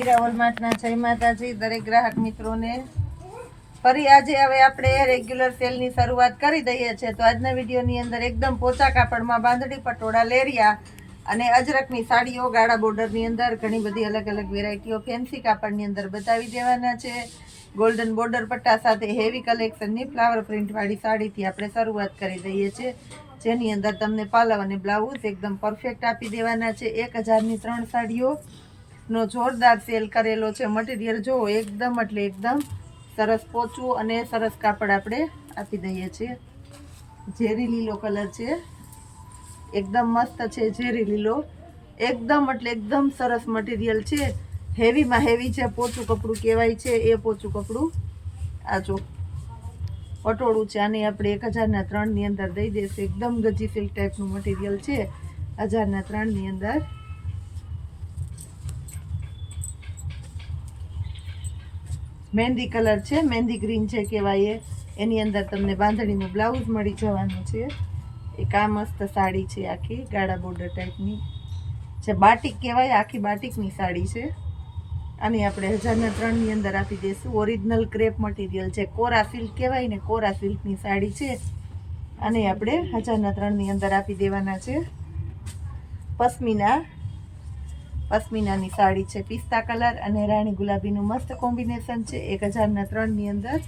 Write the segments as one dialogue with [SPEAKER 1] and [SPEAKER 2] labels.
[SPEAKER 1] હીરા હોલમાર્ટના જય માતાજી દરેક ગ્રાહક મિત્રોને ફરી આજે હવે આપણે રેગ્યુલર સેલની શરૂઆત કરી દઈએ છીએ। તો આજના વિડીયોની અંદર એકદમ પોચા કાપડમાં બાંધણી પટોળા લેરિયા અને અજરકની સાડીઓ ગાળા બોર્ડરની અંદર ઘણી બધી અલગ અલગ વેરાયટીઓ ફેન્સી કાપડની અંદર બતાવી દેવાના છે। ગોલ્ડન બોર્ડર પટ્ટા સાથે હેવી કલેક્શનની ફ્લાવર પ્રિન્ટવાળી સાડીથી આપણે શરૂઆત કરી દઈએ છીએ, જેની અંદર તમને પાલવ અને બ્લાઉઝ એકદમ પરફેક્ટ આપી દેવાના છે। 1000ની 3 સાડીઓનો જોરદાર સેલ કરેલો છે। મટીરિયલ જો એકદમ એટલે એકદમ સરસ પોચું અને સરસ કાપડ આપણે આપી દઈએ છીએ। ઝેરી લીલો કલર છે, એકદમ મસ્ત છે। ઝેરી લીલો એકદમ એટલે એકદમ સરસ મટીરિયલ છે। હેવીમાં હેવી છે, પોચું કપડું કહેવાય છે એ પોચું કપડું। આ જો પટોળું છે, આને આપણે 1000ના 3ની અંદર દઈ દેશે। એકદમ ગજી સિલ્ક ટાઈપનું મટીરિયલ છે 1000ના 3ની અંદર। મહેંદી કલર છે, મહેંદી ગ્રીન છે કહેવાય એની અંદર તમને બાંધણીનું બ્લાઉઝ મળી જવાનું છે। એક આ મસ્ત સાડી છે, આખી ગાળા બોર્ડર ટાઈપની છે, બાટિક કહેવાય, આખી બાટિકની સાડી છે। આની આપણે 1000ના 3ની અંદર આપી દઈશું। ઓરિજિનલ ક્રેપ મટીરિયલ છે, કોરા સિલ્ક કહેવાય ને, કોરા સિલ્કની સાડી છે। આને આપણે 1000ના 3ની અંદર આપી દેવાના છે। પશ્મિનાની સાડી છે, પિસ્તા કલર અને રાણી ગુલાબીનું મસ્ત કોમ્બિનેશન છે। 1000ના 3ની અંદર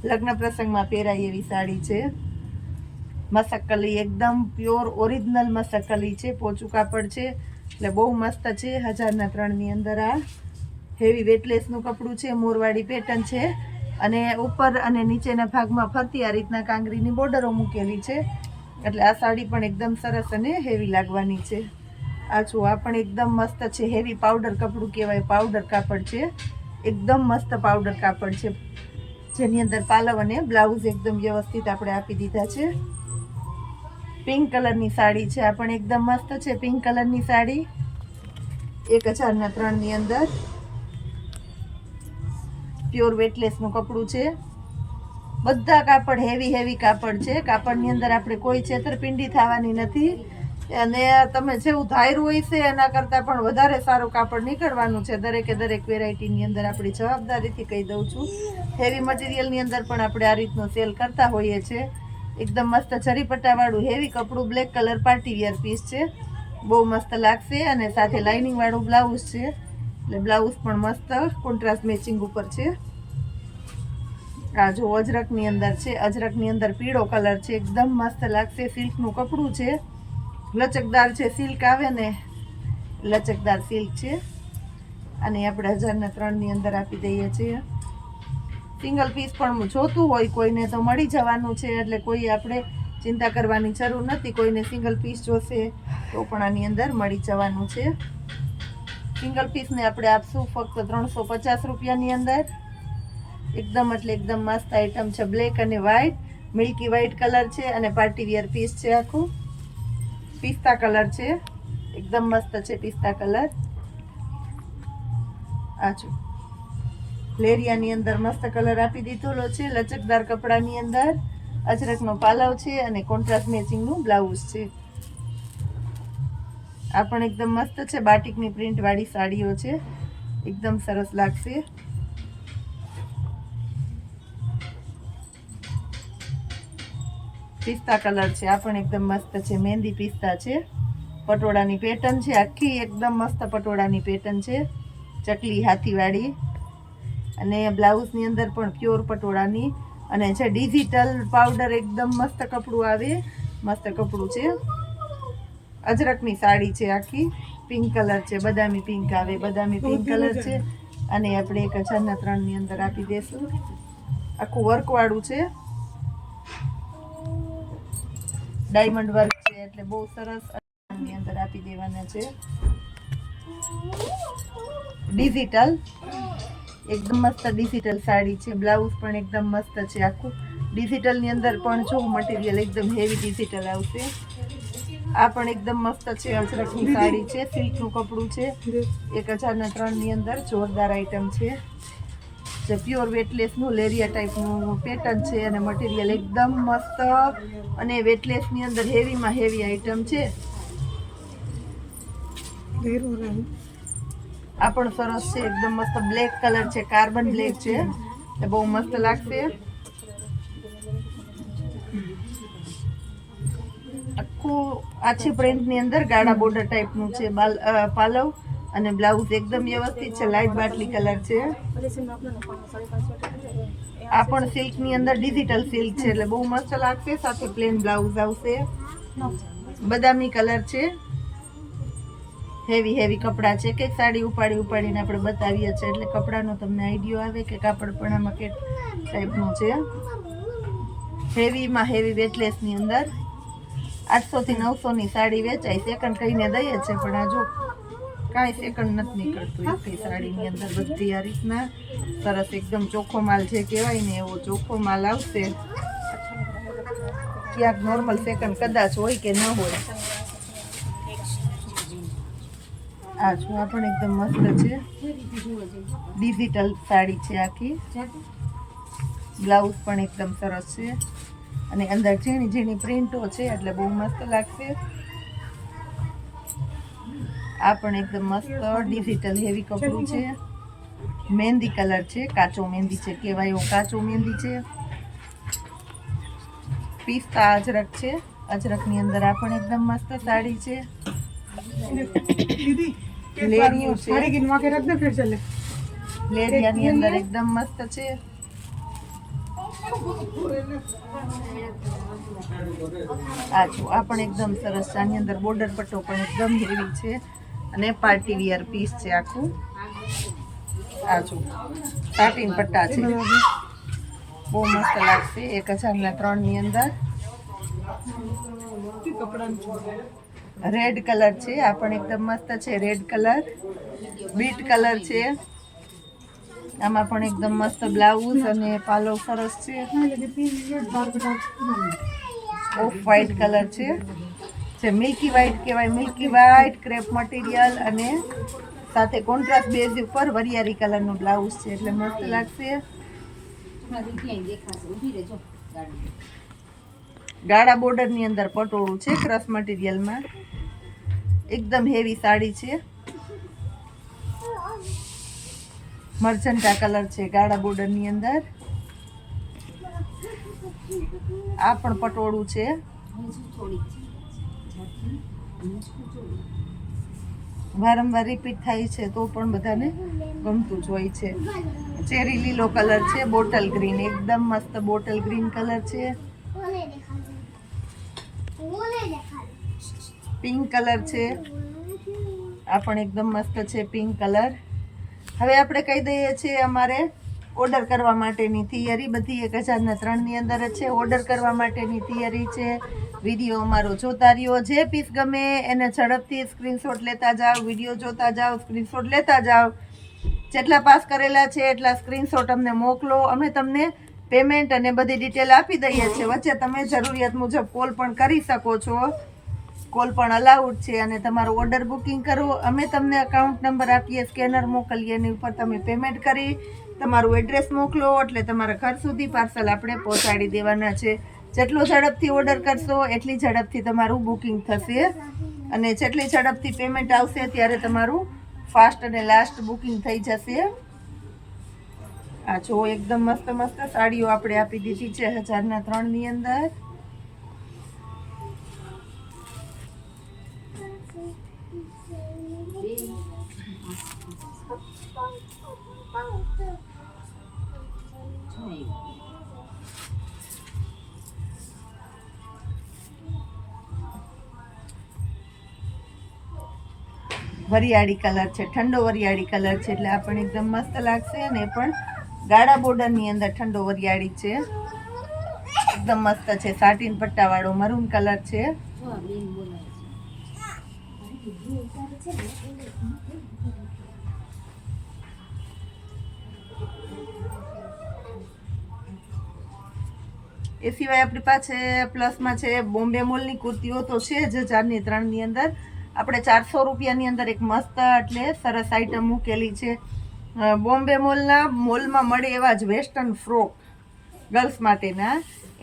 [SPEAKER 1] લગ્ન પ્રસંગમાં પહેરાય એવી સાડી છે। મસકલી એકદમ પ્યોર ઓરિજિનલ મસકલી છે, પોચું કાપડ છે એટલે બહુ મસ્ત છે। 1000ના 3ની અંદર આ હેવી વેટલેસનું કપડું છે, મોરવાડી પેટર્ન છે અને ઉપર અને નીચેના ભાગમાં ફરતી આ રીતના કાંગરીની બોર્ડરો મૂકેલી છે, એટલે આ સાડી પણ એકદમ સરસ અને હેવી લાગવાની છે। આ જો આ પણ એકદમ મસ્ત છે, હેવી પાવડર કપડું કહેવાય, પાવડર કાપડ છે, એકદમ મસ્ત પાવડર કાપડ છે, જેની અંદર પાલવ અને બ્લાઉઝ એકદમ વ્યવસ્થિત આપણે આપી દીધા છે। પિંક કલરની સાડી છે, આ પણ એકદમ મસ્ત છે। પિંક કલરની સાડી 1000ના 3ની અંદર પ્યોર વેટલેસનું કપડું છે। બધા કાપડ હેવી કાપડ છે, કાપડની અંદર આપણે કોઈ છેતરપિંડી થવાની નથી અને તમે જેવું ધાર્યું હોય છે એના કરતાં પણ વધારે સારું કાપડ નીકળવાનું છે। દરેકે દરેક વેરાયટીની અંદર આપણી જવાબદારીથી કહી દઉં છું। હેવી મટીરિયલની અંદર પણ આપણે આ રીતનું સેલ કરતા હોઈએ છીએ। એકદમ મસ્ત જરીપટ્ટાવાળું હેવી કપડું, બ્લેક કલર પાર્ટીવેર પીસ છે, બહુ મસ્ત લાગશે અને સાથે લાઇનિંગવાળું બ્લાઉઝ છે, એટલે બ્લાઉઝ પણ મસ્ત કોન્ટ્રાસ્ટ મેચિંગ ઉપર છે। આ જો અજરકની અંદર છે, અજરકની અંદર પીળો કલર છે, એકદમ મસ્ત લાગશે। સિલ્કનું કપડું છે, લચકદાર છે, સિલ્ક આવે ને લચકદાર સિલ્ક છે। અને આપણે 1000ના 3ની અંદર આપી દઈએ છીએ। સિંગલ પીસ પણ જોતું હોય કોઈને તો મળી જવાનું છે, એટલે કોઈ આપણે ચિંતા કરવાની જરૂર નથી। કોઈને સિંગલ પીસ જોશે તો પણ આની અંદર મળી જવાનું છે। સિંગલ પીસને આપણે આપશું ફક્ત 350 રૂપિયાની અંદર। એકદમ એટલે એકદમ મસ્ત આઈટમ છે, બ્લેક અને વ્હાઈટ, મિલ્કી વ્હાઈટ કલર છે અને પાર્ટીવેર પીસ છે, આખું પિસ્તા કલર છે, એકદમ મસ્ત છે પિસ્તા કલર। આ જો લેરિયાની અંદર મસ્ત કલર આપી દીધેલો છે, લચકદાર કપડાની અંદર અજરકનો પાલવ છે અને કોન્ટ્રાસ્ટ મેચિંગનું બ્લાઉઝ છે। આ પણ એકદમ મસ્ત છે, બાટિકની પ્રિન્ટવાળી સાડીઓ છે, એકદમ સરસ લાગશે। પિસ્તા કલર છે, આ પણ એકદમ મસ્ત છે, મહેંદી પિસ્તા છે, પટોળાની પેટર્ન છે, આખી એકદમ મસ્ત પટોળાની પેટર્ન છે, ચકલી હાથીવાળી અને બ્લાઉઝની અંદર પણ પ્યોર પટોળાની અને છે ડિજિટલ પાવડર, એકદમ મસ્ત કપડું આવે, મસ્ત કપડું છે। અજરકની સાડી છે, આખી પિંક કલર છે, બદામી પિંક આવે, બદામી પિંક કલર છે અને આપણે 1000ના 3ની અંદર આપી દઈશું। આખું વર્કવાળું છે, ડાયમંડ વર્ક છે, એટલે બહુ સરસ ની અંદર આપી દેવાના છે। ડિજિટલ એકદમ મસ્ત ડિજિટલ સાડી છે, બ્લાઉઝ પણ એકદમ મસ્ત છે, આખું ડિજિટલની અંદર પણ જો મટીરિયલ એકદમ હેવી ડિજિટલ આવશે। આ પણ એકદમ મસ્ત છે, અજરકની સાડી છે, સિલ્કનું કપડું છે, 1000ના 3ની અંદર જોરદાર આઈટમ છે, જે પ્યોર વેટલેસનું લેરિયા ટાઈપનું પેટર્ન છે અને મટીરિયલ એકદમ મસ્ત અને વેટલેસની અંદર હેવીમાં હેવી આઈટમ છે। આ પણ સરસ છે, એકદમ મસ્ત બ્લેક કલર છે, કાર્બન બ્લેક છે, એ બહુ મસ્ત લાગશે. આખું આછી પ્રિન્ટની અંદર ગાળા બોર્ડર ટાઈપનું છે, પાલવ અને બ્લાઉઝ એકદમ વ્યવસ્થિત છે, લાઇટ બાટલી કલર છે. આ પણ સિલ્કની અંદર ડિજિટલ સિલ્ક છે, એટલે બહુ મસ્ત લાગશે. સાથે પ્લેન બ્લાઉઝ આવશે, બદામી કલર છે, હેવી હેવી કપડાં છે. કે સાડી ઉપાડીને આપણે બતાવીએ છીએ, એટલે કપડાનો તમને આઈડિયો આવે કે કાપડ પણ આમાં કે ટાઈપનું છે. હેવીમાં હેવી વેટલેસની અંદર 800 થી 900 ની સાડી વેચાય. સેકન્ડ કહીને દઈએ છે, પણ આ જો કાંઈ સેકન્ડ નથી નીકળતું એકેય સાડીની અંદર. બધી આ રીતના સરસ એકદમ ચોખ્ખો માલ જે કહેવાય ને એવો ચોખ્ખો માલ આવશે. ક્યાંક નોર્મલ સેકન્ડ કદાચ હોય કે ન હોય. આ જો આ પણ એકદમ મસ્ત છે, ડિજિટલ સાડી છે આખી. બ્લાઉઝ પણ એકદમ સરસ છે અને અંદર ઝીણી ઝીણી પ્રિન્ટો છે, એટલે બહુ મસ્ત લાગશે. આ પણ એકદમ મસ્ત ડિજિટલ હેવી કપડું છે, મહેંદી કલર છે, કાચો મહેંદી છે કહેવાય એવો કાચો મહેંદી છે. પિસ્તા અજરક છે, અજરકની અંદર આ પણ એકદમ મસ્ત સાડી છે. લેરિયું છે, લેરિયાની અંદર એકદમ મસ્ત છે. આ જો આ પણ એકદમ સરસ છે, આની અંદર બોર્ડર પટ્ટો પણ એકદમ હેવી છે અને પાર્ટી વિયર પીસ છે આખું. આ જો સાટીન પટ્ટા છે, બહુ મસ્ત લાગશે. 1003 ની અંદર રેડ કલર છે, આ પણ એકદમ મસ્ત છે. રેડ કલર, બીટ કલર છે, આમાં પણ એકદમ મસ્ત બ્લાઉઝ અને પાલો સરસ છે. ઓફ વ્હાઈટ કલર છે, જે મિલ્કી વ્હાઈટ કહેવાય, મિલ્કી વ્હાઈટ ક્રેપ મટીરિયલ અને સાથે કોન્ટ્રાસ્ટ બેઝ ઉપર વરિયાળી કલરનું બ્લાઉઝ છે, એટલે મસ્ત લાગશે. ગાળા બોર્ડરની અંદર પટોળું છે, ક્રશ મટીરિયલમાં એકદમ હેવી સાડી છે. મર્જન્ટા કલર છે ગાળા બોર્ડરની અંદર. આ પણ પટોળું છે, વારંવાર રિપીટ થાય છે તો પણ બધાને ગમતું જ હોય છે. ચેરી લીલો કલર છે, બોટલ ગ્રીન, એકદમ મસ્ત બોટલ ગ્રીન કલર છે. પિંક કલર છે, આ પણ એકદમ મસ્ત છે પિંક કલર. હવે આપણે કહી દઈએ છીએ અમારે ઓર્ડર કરવા માટેની થિયરી બધી 1003 ની અંદર જ છે. ઓર્ડર કરવા માટેની થિયરી છે. વિડીયો અમારો જોતા રહ્યો, જે પીસ ગમે એને ઝડપથી સ્ક્રીનશોટ લેતા જાઓ, વિડીયો જોતા જાઓ, સ્ક્રીનશોટ લેતા જાઓ. જેટલા પાસ કરેલા છે એટલા સ્ક્રીનશોટ અમને મોકલો, અમે તમને પેમેન્ટ અને બધી ડિટેલ આપી દઈએ છીએ. વચ્ચે તમે જરૂરિયાત મુજબ કોલ પણ કરી શકો છો, કોલ પણ અલાઉડ છે. અને તમારું ઓર્ડર બુકિંગ કરો, અમે તમને અકાઉન્ટ નંબર આપીએ, સ્કેનર મોકલીએ, એની ઉપર તમે પેમેન્ટ કરી તમારું એડ્રેસ મોકલો, એટલે તમારા ઘર સુધી પાર્સલ આપણે પહોંચાડી દેવાના છે. જેટલું ઝડપથી ઓર્ડર કરશો એટલી ઝડપથી તમારું બુકિંગ થશે, અને જેટલી ઝડપથી પેમેન્ટ આવશે ત્યારે તમારું ફાસ્ટ અને લાસ્ટ બુકિંગ થઈ જશે. આ જો એકદમ મસ્ત મસ્ત સાડીઓ આપણે આપી દીધી છે 1003 ની અંદર. વરિયાળી કલર છે, ઠંડો વરિયાળી કલર છે, એટલે આ પણ એકદમ મસ્ત લાગશે. અને એ પણ ગાળા બોર્ડરની અંદર ઠંડો વરિયાળી છે, એકદમ મસ્ત છે. સાટીન પટ્ટાવાળો મરૂન કલર છે. એ સિવાય આપણી પાસે પ્લસમાં છે બોમ્બે મોલની કુર્તીઓ તો છે જ 1003 ની અંદર. આપણે 400 રૂપિયાની અંદર એક મસ્ત એટલે સરસ આઈટમ મૂકેલી છે. બોમ્બે મોલમાં મળે એવા જ વેસ્ટર્ન ફ્રોક ગર્લ્સ માટેના,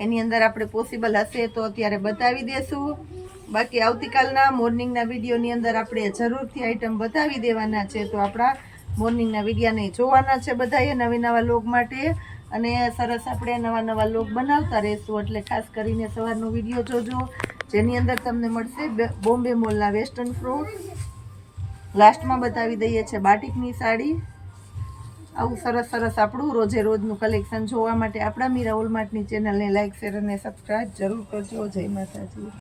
[SPEAKER 1] એની અંદર આપણે પોસિબલ હશે તો અત્યારે બતાવી દેશું. બાકી આવતીકાલના મોર્નિંગના વિડીયોની અંદર આપણે જરૂરથી આઈટમ બતાવી દેવાના છે, તો આપણા મોર્નિંગના વિડીયોને જોવાના છે બધાએ નવા લોગ માટે, અને સરસ આપણે નવા લોગ બનાવતા રહીશું. એટલે ખાસ કરીને સવારનો વિડીયો જોજો, જેની અંદર તમને મળશે બોમ્બે મોલના વેસ્ટર્ન ફ્રોક. લાસ્ટમાં બતાવી દઈએ છે બાટિકની સાડી. આવું સરસ આપણું રોજે રોજનું કલેક્શન જોવા માટે આપણા મીરા ઓલમાર્ટની ચેનલને લાઈક, શેર અને સબસ્ક્રાઈબ જરૂર કરજો. જય માતાજી.